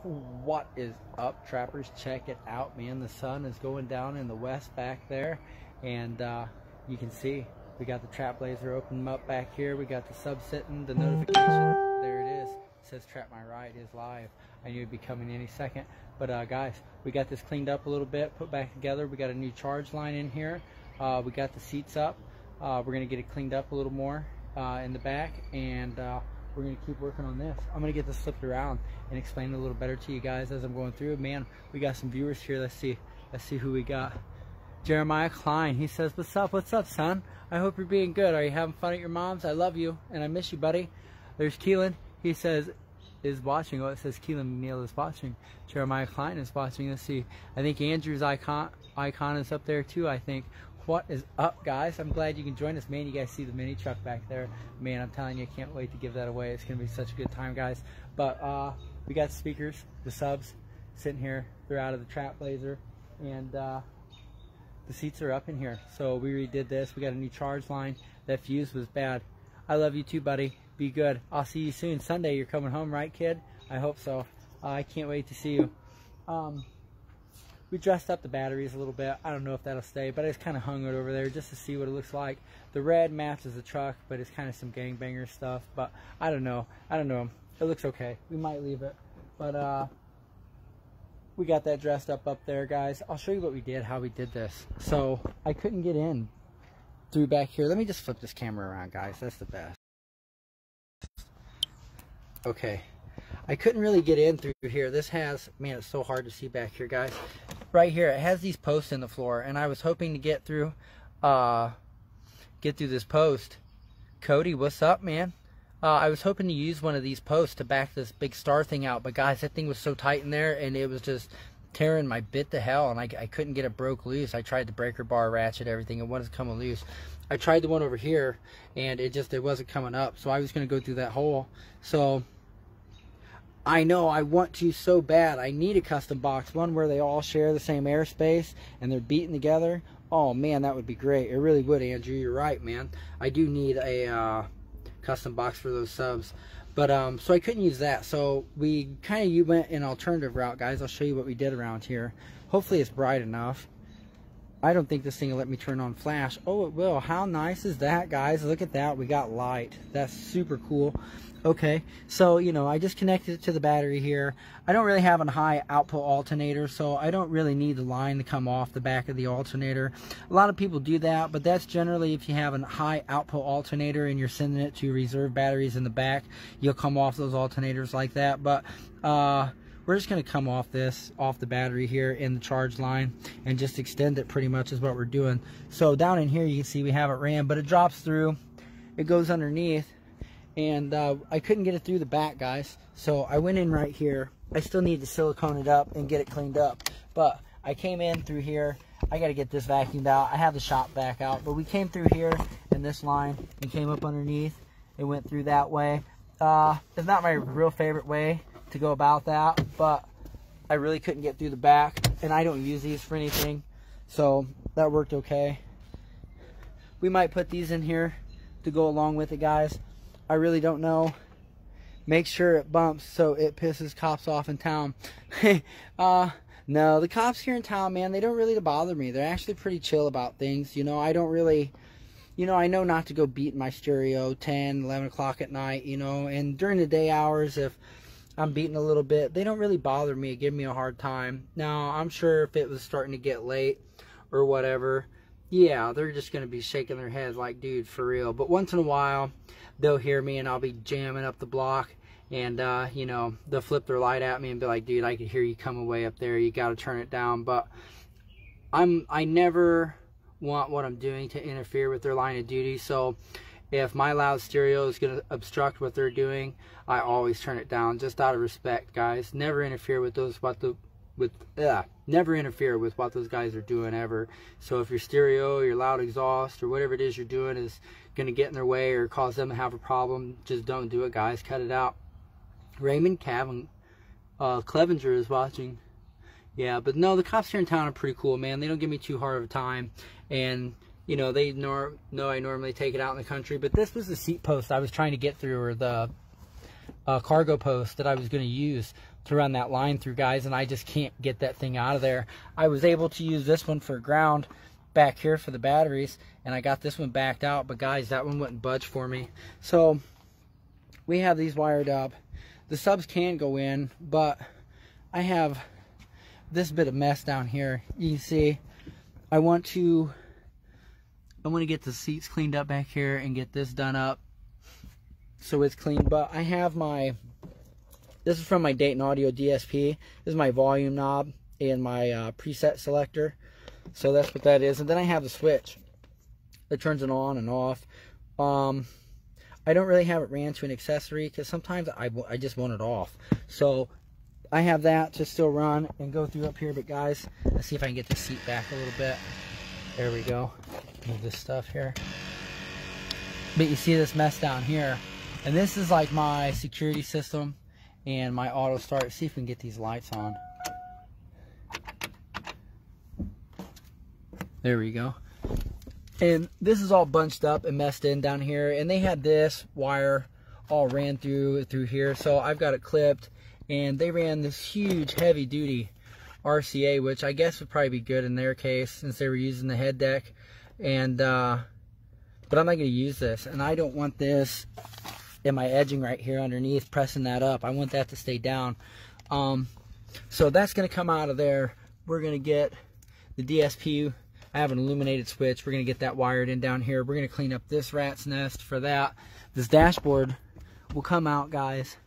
What is up, trappers? Check it out, man. The sun is going down in the west back there, and you can see we got the trap blazer open up back here. We got the sub sitting, the notification, there it is. It says trap my ride is live. I knew it'd be coming any second, but guys, we got this cleaned up a little bit, put back together. We got a new charge line in here. We got the seats up. We're gonna get it cleaned up a little more in the back, and we're gonna keep working on this. I'm gonna get this flipped around and explain it a little better to you guys as I'm going through. Man, we got some viewers here. Let's see who we got. Jeremiah Klein, he says, what's up, son? I hope you're being good. Are you having fun at your mom's? I love you and I miss you, buddy. There's Keelan, he says, is watching. Oh, it says Keelan McNeil is watching. Jeremiah Klein is watching. Let's see, I think Andrew's icon is up there too, I think. What is up, guys? I'm glad you can join us. Man, you guys see the mini truck back there. Man, I'm telling you, I can't wait to give that away. It's gonna be such a good time, guys. But we got the speakers, the subs sitting here. They're out of the trap blazer, and the seats are up in here. So we redid this. We got a new charge line. That fuse was bad. I love you too, buddy. Be good. I'll see you soon. Sunday, you're coming home, right, kid? I hope so. I can't wait to see you. We dressed up the batteries a little bit. I don't know if that'll stay, but I just kind of hung it over there just to see what it looks like. The red matches the truck, but it's kind of some gangbanger stuff. But I don't know. It looks okay. We might leave it. But we got that dressed up there, guys. I'll show you what we did, how we did this. So I couldn't get in through back here. Let me just flip this camera around, guys. That's the best. Okay. I couldn't really get in through here. This has, man, it's so hard to see back here, guys. Right here, it has these posts in the floor, and I was hoping to get through this post. Cody, what's up, man? I was hoping to use one of these posts to back this big star thing out, but guys, that thing was so tight in there, and it was just tearing my bit to hell, and I couldn't get it broke loose. I tried the breaker bar, ratchet, everything. It wasn't coming loose. I tried the one over here, and it wasn't coming up, so I was going to go through that hole. So I know I want to so bad. I need a custom box, one where they all share the same airspace and they're beaten together. Oh man, that would be great. It really would, Andrew. You're right, man. I do need a custom box for those subs. But so I couldn't use that. So we kind of went an alternative route, guys. I'll show you what we did around here. Hopefully it's bright enough. I don't think this thing will let me turn on flash. Oh, it will. How nice is that, guys? Look at that. We got light. That's super cool. Okay, so, you know, I just connected it to the battery here. I don't really have a high output alternator, so I don't really need the line to come off the back of the alternator. A lot of people do that, but that's generally if you have a high output alternator and you're sending it to reserve batteries in the back, you'll come off those alternators like that. But we're just going to come off the battery here in the charge line and just extend it, pretty much is what we're doing. So down in here you can see we have it ran, but it drops through, it goes underneath, and I couldn't get it through the back, guys. So I went in right here. I still need to silicone it up and get it cleaned up, but I came in through here. I got to get this vacuumed out. I have the shop vac out, but we came through here in this line and came up underneath. It went through that way. It's not my real favorite way to go about that, but I really couldn't get through the back, and I don't use these for anything, so that worked okay. We might put these in here to go along with it, guys. I really don't know. Make sure it bumps so it pisses cops off in town. No, the cops here in town, man, they don't really bother me. They're actually pretty chill about things. You know, I don't really, you know, I know not to go beating my stereo 10, 11 o'clock at night, you know, and during the day hours, if I'm beating a little bit, they don't really bother me, give me a hard time. Now, I'm sure if it was starting to get late or whatever, yeah, they're just going to be shaking their heads like, dude, for real. But once in a while, they'll hear me and I'll be jamming up the block, and, you know, they'll flip their light at me and be like, dude, I can hear you coming way up there. You got to turn it down. But I never want what I'm doing to interfere with their line of duty. So if my loud stereo is going to obstruct what they're doing, I always turn it down, just out of respect, guys. Never interfere with never interfere with what those guys are doing ever. So if your stereo, your loud exhaust, or whatever it is you're doing is going to get in their way or cause them to have a problem, just don't do it, guys. Cut it out. Raymond Clevenger is watching. Yeah, but no, the cops here in town are pretty cool, man. They don't give me too hard of a time, and you know, they know I normally take it out in the country. But this was the seat post I was trying to get through, or the cargo post that I was going to use to run that line through, guys, and I just can't get that thing out of there. I was able to use this one for ground back here for the batteries, and I got this one backed out, but guys, that one wouldn't budge for me. So we have these wired up. The subs can go in, but I have this bit of mess down here. You can see I want to get the seats cleaned up back here and get this done up so it's clean. But I have this is from my Dayton Audio DSP. This is my volume knob and my preset selector. So that's what that is. And then I have the switch that turns it on and off. I don't really have it ran to an accessory because sometimes I just want it off. So I have that to still run and go through up here. But guys, let's see if I can get the seat back a little bit. There we go. Move this stuff here. But you see this mess down here. And this is like my security system and my auto start. See if we can get these lights on. There we go. And this is all bunched up and messed in down here. And they had this wire all ran through here. So I've got it clipped. And they ran this huge heavy duty RCA, which I guess would probably be good in their case since they were using the head deck. And but I'm not going to use this. And I don't want this in my edging right here underneath pressing that up. I want that to stay down. So that's going to come out of there. We're going to get the DSP. I have an illuminated switch. We're going to get that wired in down here. We're going to clean up this rat's nest for that. This dashboard will come out, guys.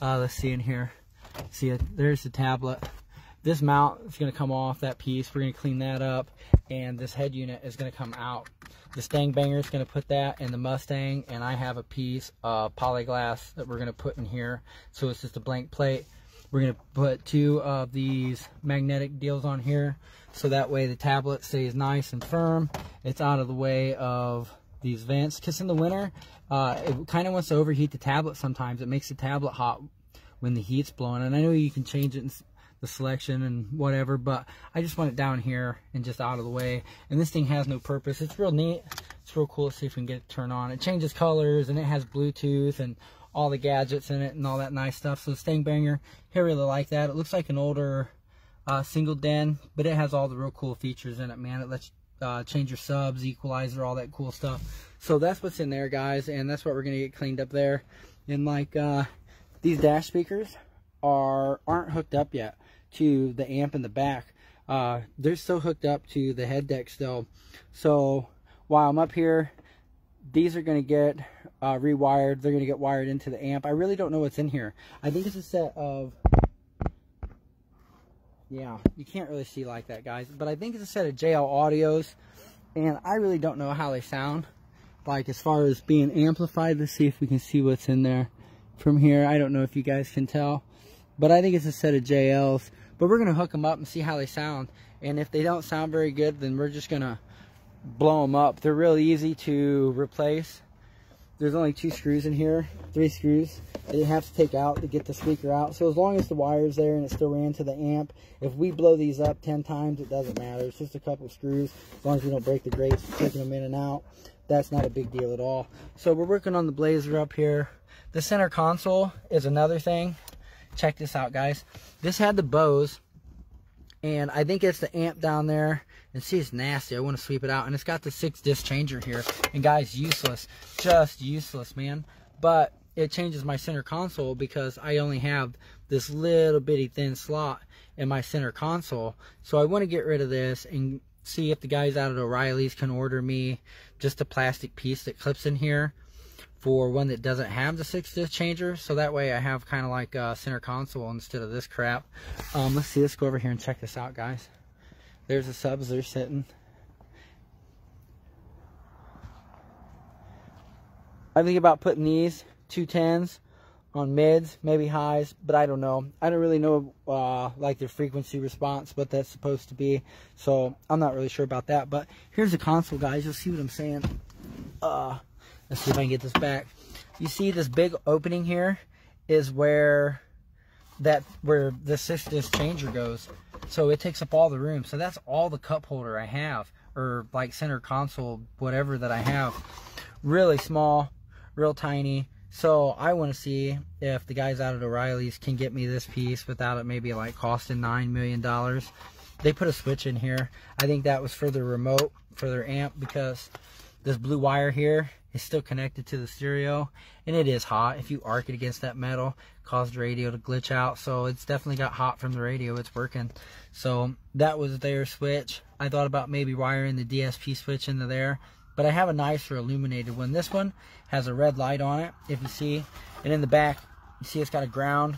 Let's see in here. See it? There's the tablet. This mount is going to come off that piece. We're going to clean that up. And this head unit is going to come out. The Stang Banger is going to put that in the Mustang. And I have a piece of polyglass that we're going to put in here. So it's just a blank plate. We're going to put 2 of these magnetic deals on here. So that way the tablet stays nice and firm. It's out of the way of these vents. Because in the winter, it kind of wants to overheat the tablet sometimes. It makes the tablet hot when the heat's blowing. And I know you can change it in the selection and whatever, but I just want it down here and just out of the way. And this thing has no purpose. It's real neat. It's real cool. Let's see if we can get it turned on. It changes colors and it has Bluetooth and all the gadgets in it and all that nice stuff. So the Stang Banger, I really like that. It looks like an older single den, but it has all the real cool features in it, man. It lets you change your subs, equalizer, all that cool stuff. So that's what's in there, guys, and that's what we're going to get cleaned up there. And like these dash speakers aren't hooked up yet to the amp in the back. They're still hooked up to the head deck still. So while I'm up here, these are going to get rewired. They're going to get wired into the amp. I really don't know what's in here. I think it's a set of, yeah, you can't really see like that, guys, but I think it's a set of JL Audios, and I really don't know how they sound, like as far as being amplified. Let's see if we can see what's in there from here. I don't know if you guys can tell, but I think it's a set of JLs, but we're going to hook them up and see how they sound. And if they don't sound very good, then we're just going to blow them up. They're really easy to replace. There's only 2 screws in here, 3 screws that you have to take out to get the speaker out. So as long as the wire's there and it still ran to the amp, if we blow these up 10 times, it doesn't matter. It's just a couple of screws. As long as we don't break the grates taking them in and out, that's not a big deal at all. So we're working on the Blazer up here. The center console is another thing. Check this out, guys. This had the Bose, and I think it's the amp down there. And see, it's nasty. I want to sweep it out. And it's got the 6-disc changer here. And guys, useless. Just useless, man. But it changes my center console because I only have this little bitty thin slot in my center console. So I want to get rid of this and see if the guys out at O'Reilly's can order me just a plastic piece that clips in here for one that doesn't have the 6-disc changer. So that way I have kind of like a center console instead of this crap. Let's see. Let's go over here and check this out, guys. There's the subs. They're sitting. I think about putting these 210s on mids, maybe highs, but I don't know. I don't really know like their frequency response, what that's supposed to be. So I'm not really sure about that. But here's the console, guys. You'll see what I'm saying. Let's see if I can get this back. You see this big opening here is where the 6-disc changer goes. So it takes up all the room. So that's all the cup holder I have, or like center console, whatever that I have. Really small, real tiny. So I want to see if the guys out at O'Reilly's can get me this piece without it maybe like costing $9 million. They put a switch in here. I think that was for the remote, for their amp, because this blue wire here is still connected to the stereo, and it is hot. If you arc it against that metal, it caused the radio to glitch out. So it's definitely got hot from the radio. It's working. So that was their switch. I thought about maybe wiring the DSP switch into there, but I have a nicer illuminated one. This one has a red light on it, if you see. And in the back, you see it's got a ground,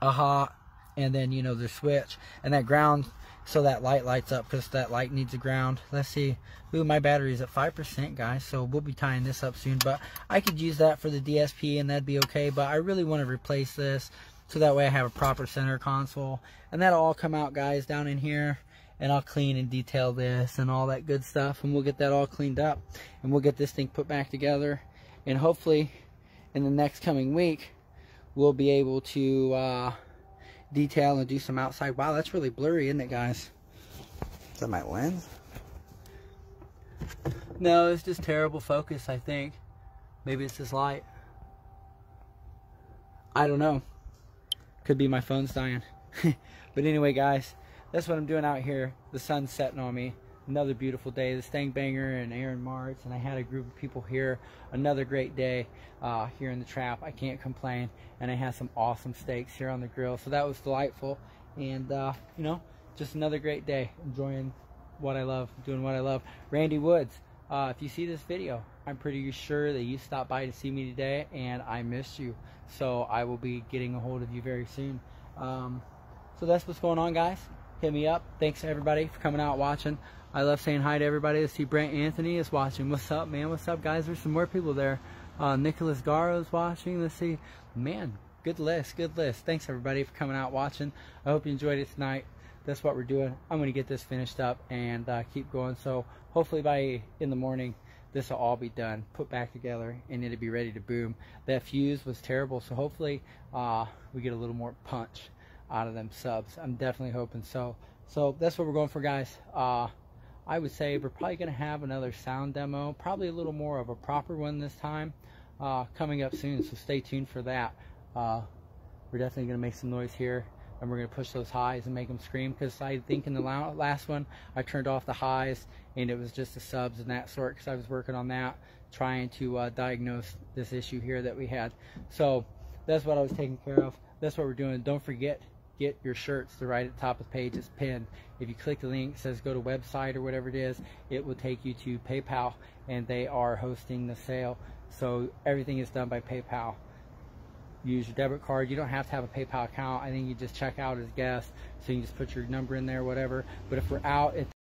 a hot, and then, you know, the switch. And that ground, so that light lights up, because that light needs a ground. Let's see. Ooh, my battery's at 5%, guys, so we'll be tying this up soon. But I could use that for the DSP, and that'd be okay. But I really want to replace this, so that way I have a proper center console. And that'll all come out, guys, down in here. And I'll clean and detail this and all that good stuff, and we'll get that all cleaned up, and we'll get this thing put back together, and hopefully in the next coming week we'll be able to detail and do some outside. Wow, that's really blurry, isn't it, guys? Is that my lens? No, it's just terrible focus, I think. Maybe it's this light. I don't know. Could be my phone's dying. But anyway, guys, that's what I'm doing out here. The sun's setting on me. Another beautiful day. The Stang Banger and Aaron Martz, and I had a group of people here. Another great day here in the trap. I can't complain. And I had some awesome steaks here on the grill, so that was delightful. And you know, just another great day. Enjoying what I love, doing what I love. Randy Woods, if you see this video, I'm pretty sure that you stopped by to see me today, and I missed you. So I will be getting a hold of you very soon. So that's what's going on, guys. Hit me up. Thanks everybody for coming out watching. I love saying hi to everybody. Let's see, Brent Anthony is watching. What's up, man? What's up, guys? There's some more people there. Nicholas Garro is watching. Let's see. Man, good list, good list. Thanks everybody for coming out watching. I hope you enjoyed it tonight. That's what we're doing. I'm going to get this finished up and keep going. So hopefully by in the morning, this will all be done, put back together, and it'll be ready to boom. That fuse was terrible, so hopefully we get a little more punch out of them subs. I'm definitely hoping so. So that's what we're going for, guys. I would say we're probably going to have another sound demo, probably a little more of a proper one this time, coming up soon, so stay tuned for that. We're definitely going to make some noise here, and we're going to push those highs and make them scream, because I think in the last one I turned off the highs and it was just the subs and that sort, because I was working on that, trying to diagnose this issue here that we had. So that's what I was taking care of. That's what we're doing. Don't forget, get your shirts. The right at the top of the page is pinned. If you click the link, it says go to website or whatever it is, it will take you to PayPal, and they are hosting the sale. So everything is done by PayPal. Use your debit card. You don't have to have a PayPal account. I think you just check out as guest, so you can just put your number in there, whatever. But if we're out at